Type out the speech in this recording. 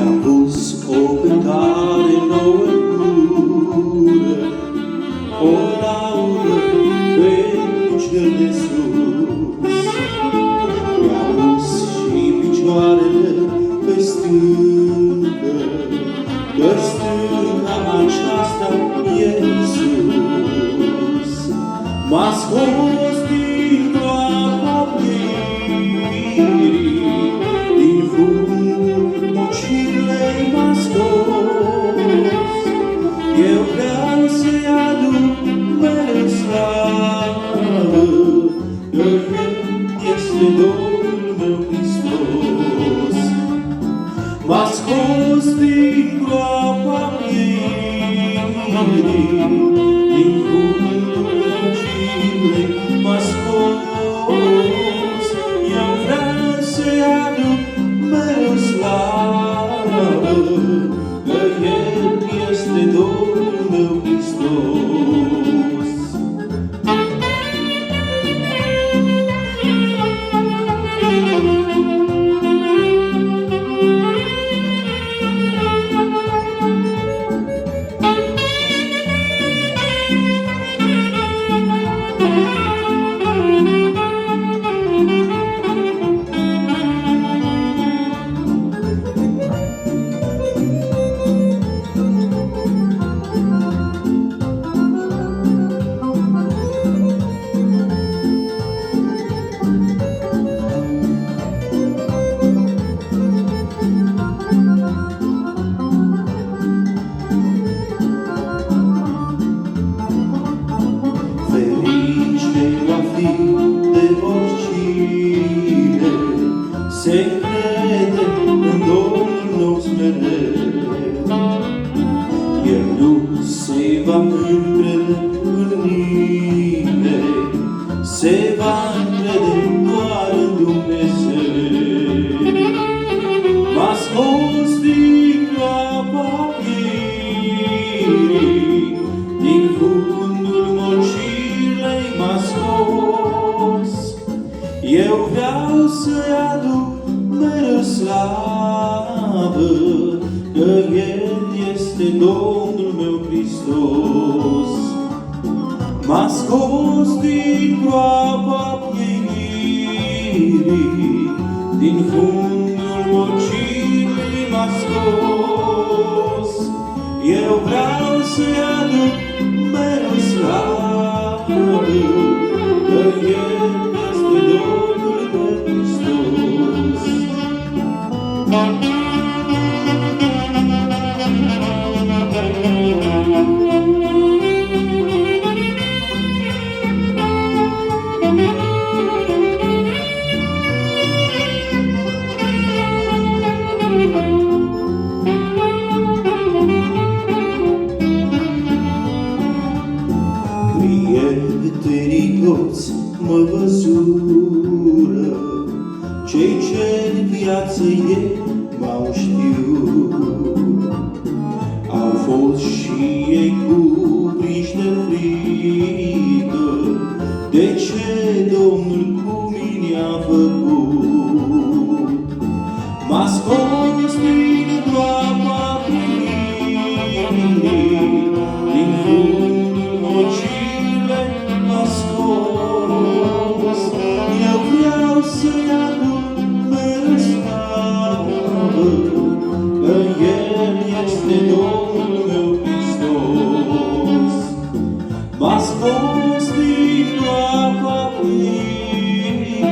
Mi-a pus o cântare nouă în gură, o laudă pentru Cel de sus. Mi-a pus și picioarele pe stâncă, că stânca aceasta e Iisus. M-a scos din groapa pieirii, din fundul mocirlei m-a scos. Eu vreau să-i aduc mereu slavă, că El este Domnul meu Hristos. M-a scos din groapa pieirii, din fundul mocirlei m-a scos. Eu vreau să-i aduc mereu slavă, că El este Domnul meu Hristos. De oricine se crede în Domnul nostru mereu. El nu se va încrede în nimeni, se va încrede doar în Dumnezeu. M-a scos din groapa pieirii, din fundul mocirlei m-a scos. Eu vreau să-i aduc mereu slavă, că El este Domnul meu Hristos. M-a scos din groapa pieirii, din fundul mocirlei m-a scos. Eu vreau să-i aduc mereu slavă, că El este Domnul meu Hristos. Prietenii toți mă văzură, cei ce-n viață ei m-au știut. Au fost și ei cuprinși de frică, de ce Domnul cu mine a făcut. M-a scos din groapa pieirii, din fundul mocirlei m-a scos. Eu vreau să-i aduc mereu slavă, că El este Domnul meu Hristos. M-a scos din groapa pieirii,